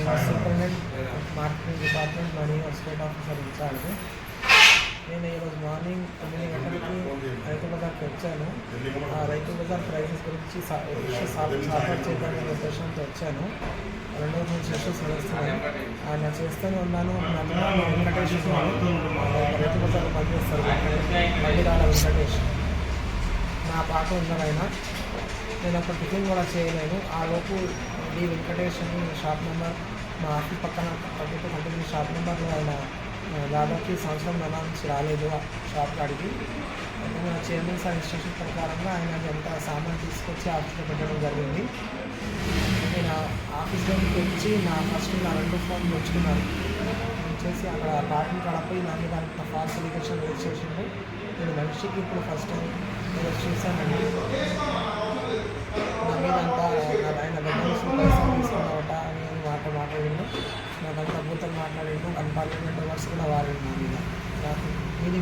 Superintendent marketing department మరియు state officer incharge. నేను ఈరోజు మార్నింగ్ 9 గంటలకి రైతు బజార్కి వచ్చాను. ఆ రైతు బజార్ ప్రైజెస్ గురించి సార్ట్ చేద్దామనే ఉద్దేశంతో వచ్చాను. 2 రోజుల నుంచి ఇష్యూస్ నడుస్తున్నాయి. ఆయన చేస్తూనే ఉన్నాను. నన్ను వెంకటేష్ రైతు బజార్ పనిచేస్తారు, మల్లిరాల వెంకటేష్ నా పాట ఉందనైనా. నేను అప్పుడు టిఫిన్ కూడా చేయలేను. ఆ లోపు డి వెంకటేష్ అని షాప్ నెంబర్ మా ఆఫీస్ పక్కన కంటిన్యూ షాప్ నెంబర్లో ఆయన దాదాపు సంవత్సరం నుంచి రాలేదు షాప్ కాడికి. మన చైర్మన్ సార్ ఇన్స్ట్రక్షన్ ప్రకారంగా ఆయన ఎంత సామాన్ తీసుకొచ్చి ఆఫీస్లో పెట్టడం జరిగింది. నేను ఆఫీస్ దగ్గరికి వచ్చి ఫస్ట్ నా 2 ఫోన్లు తెచ్చుకున్నాను. చేసి అక్కడ పార్కింగ్ కాడపై నా మీద అంత ఫాల్స్ ఎలిగేషన్ రేజ్ చేసిండు. నేను మనిషికి ఇప్పుడు ఫస్ట్ టైం చూశానండి. నా మీద అంతా ఆయన దగ్గర పైసలు తీసుకున్నావట అని మాట్లాడిండు. నాకంతా అద్భుతంగా మాట్లాడిండు. అన్పార్లమెంట్ వర్డ్స్ కూడా వాడిండు నా మీద. నాకు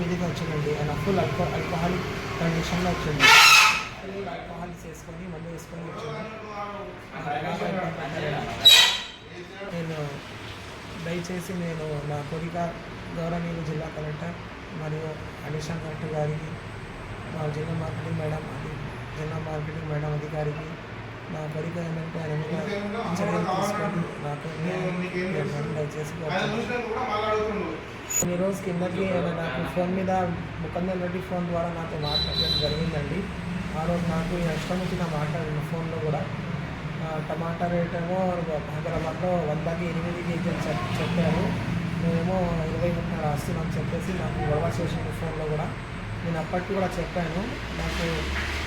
మీదిగా వచ్చిందండి. ఆయన ఫుల్ ఆల్కహాలిక్ కండిషన్లో వచ్చింది. ఫుల్ ఆల్కహాల్స్ వేసుకొని మందు వేసుకొని వచ్చింది. నేను దయచేసి నా కోరిక గౌరవనీయులు జిల్లా కలెక్టర్ మరియు అడిషనల్ కలెక్టర్ గారికి, మా జిల్లా మార్కెటింగ్ మేడం అధికారికి నా కోరిక ఏంటంటే ఆయన మీద చర్యలు తీసుకొని నాకు దయచేసి ఈ రోజు కిందకి నాకు ఫోన్ మీద ముఖందర్ రెడ్డి ఫోన్ ద్వారా నాతో మాట్లాడడం జరిగిందండి. ఆ రోజు నాకు ఇష్టం నా మాట్లాడిన ఫోన్లో కూడా టమాటా రేట్ ఏమో హైదరాబాద్లో 100కి 8 కేజీలు చెప్పారు. మేమేమో 20 రాస్తున్నాం చెప్పేసి నాకు గొడవ చేసిన ఫోన్లో కూడా. నేను అప్పటికి కూడా చెప్పాను, నాకు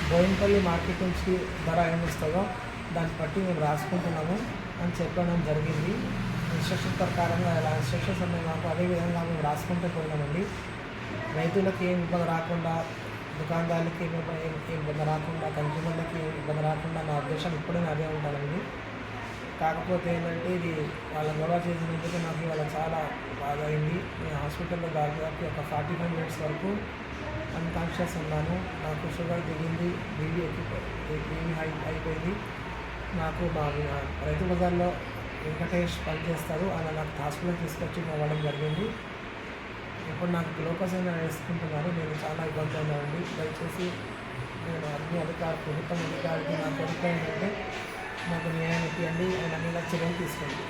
బోయినపల్లి మార్కెట్ నుంచి ధర ఏమిస్తుందో దాన్ని బట్టి మేము రాసుకుంటున్నాము అని చెప్పడం జరిగింది. ఇన్స్ట్రక్షన్ ప్రకారంగా ఇలా ఇన్స్ట్రక్షన్స్ ఉన్నాయి మాకు. అదేవిధంగా మేము రాసుకుంటూ పోయినామండి. రైతులకు ఏం ఇబ్బంది రాకుండా, దుకాణదారులకి ఏం ఇబ్బంది రాకుండా, కన్జ్యూమర్లకి ఇబ్బంది రాకుండా నా ఉద్దేశం ఇప్పుడైనా అదే ఉంటానండి. కాకపోతే ఏంటంటే ఇది వాళ్ళ గొడవ చేసినందుకు నాకు ఇవాళ చాలా బాధ అయింది. నేను హాస్పిటల్లో దాదాపు ఒక 45 మినిట్స్ వరకు అన్కాన్షియస్ ఉన్నాను. నాకు షుగర్ దిగింది, బీపీ అయిపోయింది. నాకు మా రైతు బజార్లో వెంకటేష్ పనిచేస్తారు, ఆయన నాకు హాస్పిటల్ తీసుకొచ్చి ఇవ్వడం జరిగింది. ఇప్పుడు నాకు గ్లూకోజ్ అయినా వేసుకుంటున్నారు. నేను చాలా ఇబ్బంది ఉన్నానండి. దయచేసి నేను అన్ని ప్రభుత్వం అధికారికి నా కోరిక ఏంటంటే నాకు న్యాయం ఇప్పియండి, ఆయన మీద చర్యలు తీసుకోండి.